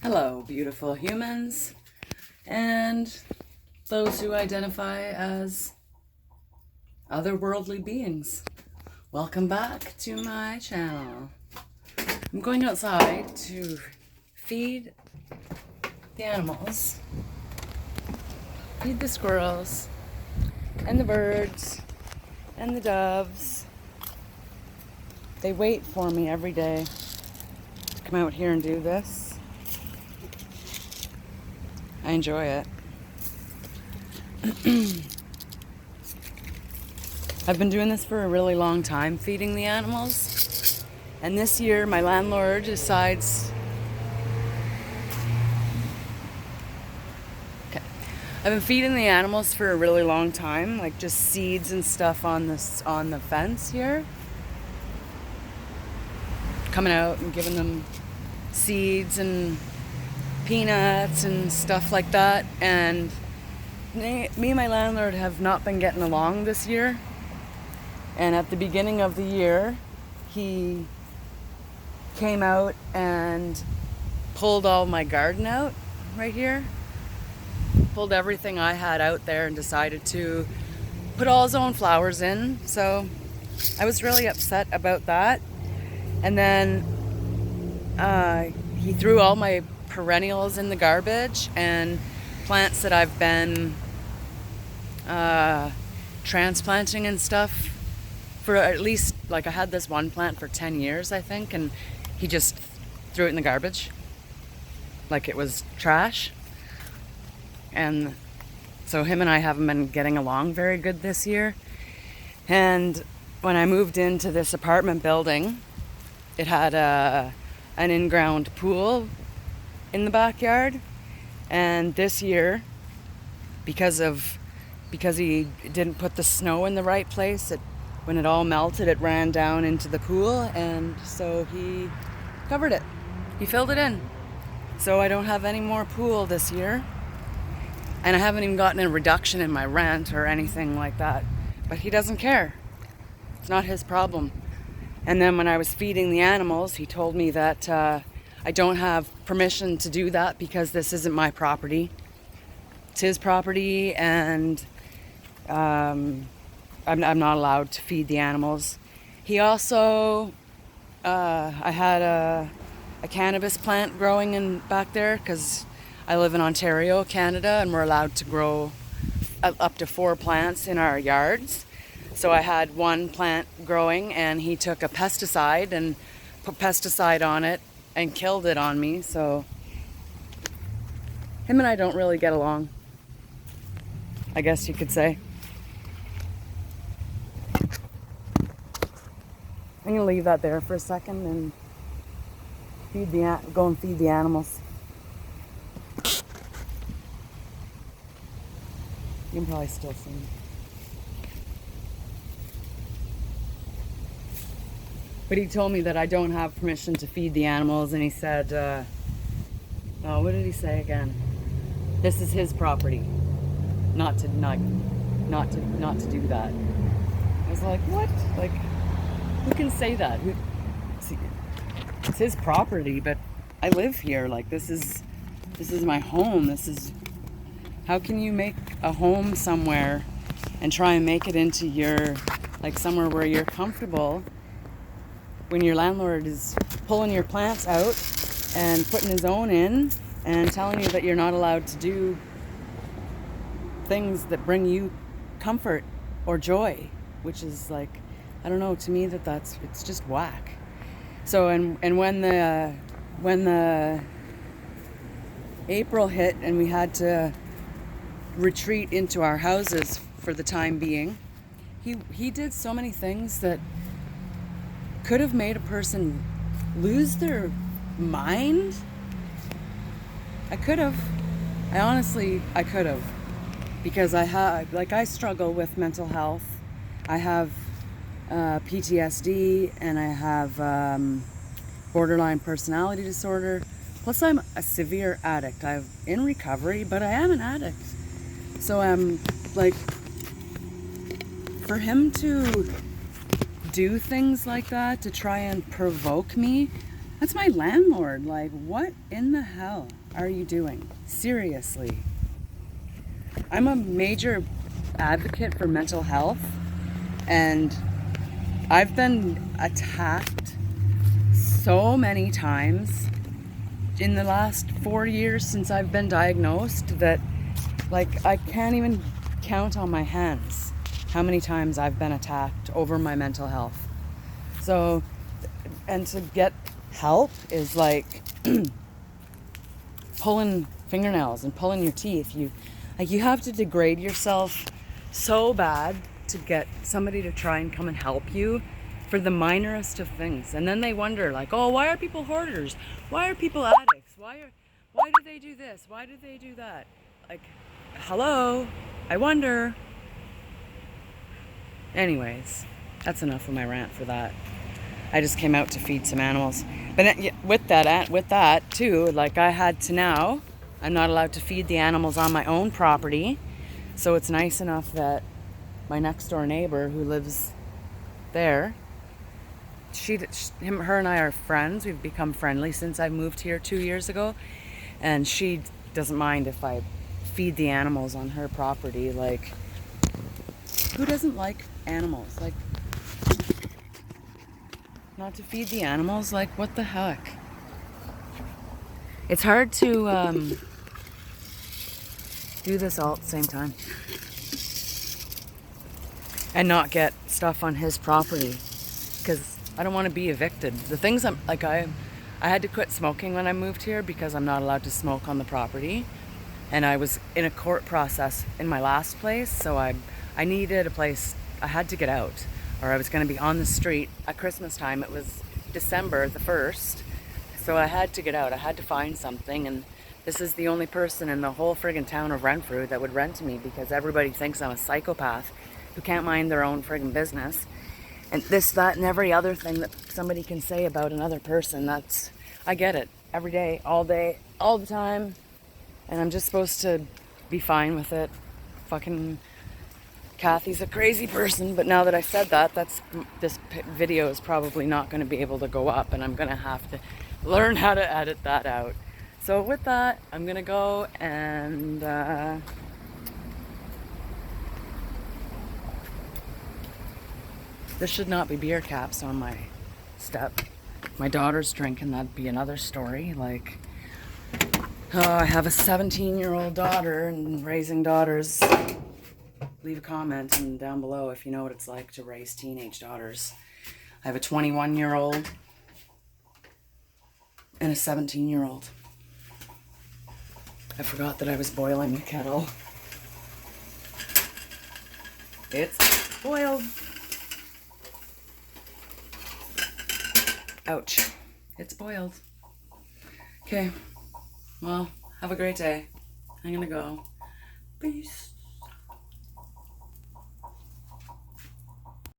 Hello, beautiful humans, and those who identify as otherworldly beings. Welcome back to my channel. I'm going outside to feed the animals, feed the squirrels, and the birds, and the doves. They wait for me every day to come out here and do this. I enjoy it. I've been doing this for a really long time, feeding the animals. And this year, my landlord decides... Okay. I've been feeding the animals for a really long time, like just seeds and stuff on the fence here. Coming out and giving them seeds and peanuts and stuff like that, and me and my landlord have not been getting along this year. And at the beginning of the year, he came out and pulled all my garden out right here, pulled everything I had out there and decided to put all his own flowers in. So I was really upset about that. And then he threw all my perennials in the garbage, and plants that I've been transplanting and stuff for at least, like, I had this one plant for 10 years, I think, and he just threw it in the garbage like it was trash. And so him and I haven't been getting along very good this year. And when I moved into this apartment building, it had an in-ground pool in the backyard, and this year, because he didn't put the snow in the right place, when it all melted, it ran down into the pool, and so he covered it. He filled it in. So I don't have any more pool this year, and I haven't even gotten a reduction in my rent or anything like that. But he doesn't care. It's not his problem. And then when I was feeding the animals, he told me that I don't have permission to do that because this isn't my property. It's his property, and I'm not allowed to feed the animals. He also, I had a cannabis plant growing in back there because I live in Ontario, Canada, and we're allowed to grow up to 4 plants in our yards. So I had one plant growing, and he took a pesticide and put pesticide on it and killed it on me. So him and I don't really get along, I guess you could say. I'm gonna leave that there for a second and go and feed the animals. You can probably still see me. But he told me that I don't have permission to feed the animals, and he said, oh, what did he say again? This is his property, not to do that. I was like, what? Like, who can say that? It's his property, but I live here. Like, this is my home. How can you make a home somewhere and try and make it into somewhere where you're comfortable, when your landlord is pulling your plants out and putting his own in and telling you that you're not allowed to do things that bring you comfort or joy, which is like, I don't know, to me it's just whack. So and when the April hit and we had to retreat into our houses for the time being, he did so many things that could have made a person lose their mind. I could have. I could have. Because I struggle with mental health. I have PTSD, and I have borderline personality disorder. Plus, I'm a severe addict. I'm in recovery, but I am an addict. So I'm like, for him to do things like that to try and provoke me, That's my landlord. Like, what in the hell are you doing? Seriously. I'm a major advocate for mental health, and I've been attacked so many times in the last 4 years since I've been diagnosed that, like, I can't even count on my hands how many times I've been attacked over my mental health. So, and to get help is like pulling fingernails and pulling your teeth. You have to degrade yourself so bad to get somebody to try and come and help you for the minorest of things. And then they wonder, like, oh, why are people hoarders? Why are people addicts? Why do they do this? Why do they do that? Like, hello, I wonder. Anyways, that's enough of my rant for that. I just came out to feed some animals. But with that too, like, I had to now, I'm not allowed to feed the animals on my own property. So it's nice enough that my next door neighbor who lives there, her and I are friends. We've become friendly since I moved here 2 years ago. And she doesn't mind if I feed the animals on her property. Like, who doesn't like animals? Like, not to feed the animals? Like, what the heck? It's hard to do this all at the same time and not get stuff on his property, because I don't want to be evicted. The things I had to quit smoking when I moved here because I'm not allowed to smoke on the property, and I was in a court process in my last place, so I needed a place. I had to get out, or I was going to be on the street at Christmas time. It was December the 1st, so I had to get out. I had to find something, and this is the only person in the whole friggin' town of Renfrew that would rent to me, because everybody thinks I'm a psychopath who can't mind their own friggin' business. And this, that, and every other thing that somebody can say about another person. I get it. Every day, all the time. And I'm just supposed to be fine with it. Fucking Kathy's a crazy person, but now that I said that, this video is probably not going to be able to go up, and I'm going to have to learn how to edit that out. So with that, I'm going to go and there should not be beer caps on my step. My daughter's drinking, that'd be another story. Like, oh, I have a 17-year-old daughter, and raising daughters. Leave a comment and down below if you know what it's like to raise teenage daughters. I have a 21-year-old and a 17-year-old. I forgot that I was boiling the kettle. It's boiled. Ouch. It's boiled. Okay. Well, have a great day. I'm gonna go. Peace.